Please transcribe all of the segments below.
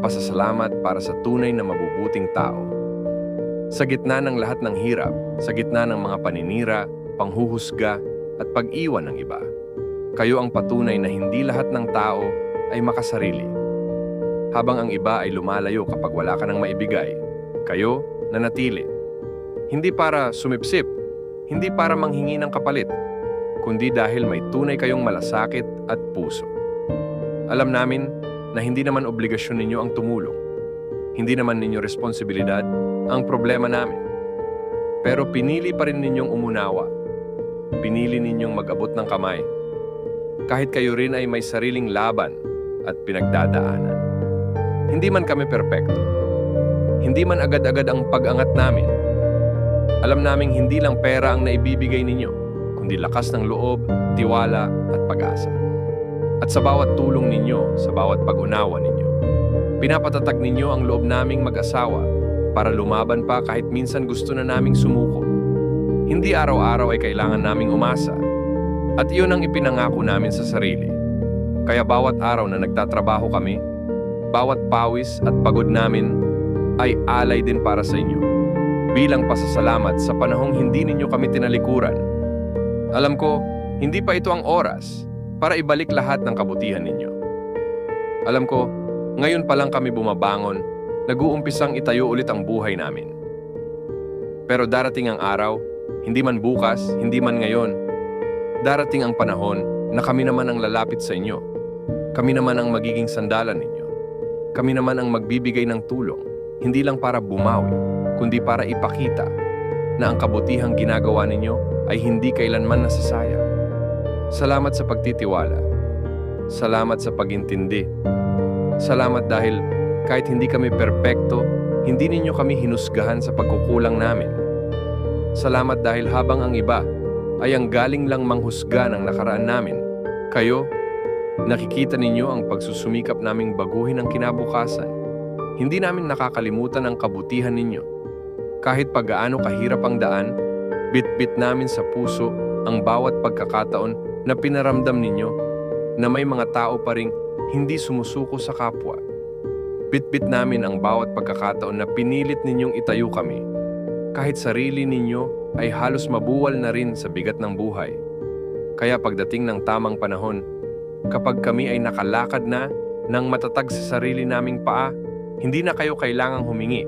pasasalamat para sa tunay na mabubuting tao. Sa gitna ng lahat ng hirap, sa gitna ng mga paninira, panghuhusga at pag-iwan ng iba, kayo ang patunay na hindi lahat ng tao ay makasarili. Habang ang iba ay lumalayo kapag wala ka nang maibigay, kayo nanatili. Hindi para sumipsip, hindi para manghingi ng kapalit, kundi dahil may tunay kayong malasakit at puso. Alam namin na hindi naman obligasyon ninyo ang tumulong. Hindi naman ninyo responsibilidad ang problema namin. Pero pinili pa rin ninyong umunawa. Pinili ninyong mag-abot ng kamay. Kahit kayo rin ay may sariling laban at pinagdadaanan. Hindi man kami perpekto. Hindi man agad-agad ang pag-angat namin. Alam naming hindi lang pera ang naibibigay ninyo, kundi lakas ng loob, tiwala at pag-asa. At sa bawat tulong ninyo, sa bawat pag-unawa ninyo, pinapatatag ninyo ang loob naming mag-asawa para lumaban pa kahit minsan gusto na naming sumuko. Hindi araw-araw ay kailangan naming umasa. At iyon ang ipinangako namin sa sarili. Kaya bawat araw na nagtatrabaho kami, bawat pawis at pagod namin ay alay din para sa inyo. Bilang pasasalamat sa panahong hindi ninyo kami tinalikuran. Alam ko, hindi pa ito ang oras para ibalik lahat ng kabutihan ninyo. Alam ko, ngayon pa lang kami bumabangon, nag-uumpisang itayo ulit ang buhay namin. Pero darating ang araw, hindi man bukas, hindi man ngayon, darating ang panahon na kami naman ang lalapit sa inyo. Kami naman ang magiging sandalan ninyo. Kami naman ang magbibigay ng tulong, hindi lang para bumawi, kundi para ipakita na ang kabutihang ginagawa ninyo ay hindi kailanman nasasayang. Salamat sa pagtitiwala. Salamat sa pagintindi. Salamat dahil kahit hindi kami perpekto, hindi ninyo kami hinusgahan sa pagkukulang namin. Salamat dahil habang ang iba ay ang galing lang manghusga ng nakaraan namin, kayo, nakikita ninyo ang pagsusumikap naming baguhin ang kinabukasan. Hindi namin nakakalimutan ang kabutihan ninyo. Kahit paggaano kahirap ang daan, bit-bit namin sa puso ang bawat pagkakataon na pinaramdam ninyo na may mga tao pa ring hindi sumusuko sa kapwa. Bit-bit namin ang bawat pagkakataon na pinilit ninyong itayo kami. Kahit sarili ninyo ay halos mabuwal na rin sa bigat ng buhay. Kaya pagdating ng tamang panahon, kapag kami ay nakalakad na ng matatag sa sarili naming paa, hindi na kayo kailangang humingi.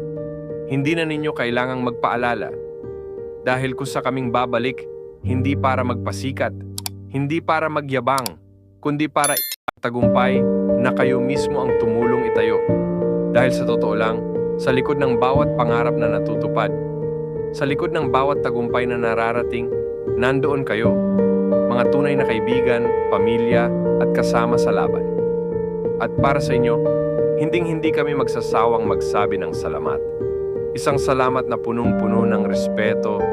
Hindi na ninyo kailangang magpaalala. Dahil kung sa kaming babalik, hindi para magpasikat, hindi para magyabang, kundi para tagumpay na kayo mismo ang tumulong itayo. Dahil sa totoo lang, sa likod ng bawat pangarap na natutupad, sa likod ng bawat tagumpay na nararating, nandoon kayo, mga tunay na kaibigan, pamilya at kasama sa laban. At para sa inyo, hinding-hindi kami magsasawang magsabi ng salamat. Isang salamat na punong-puno ng respeto,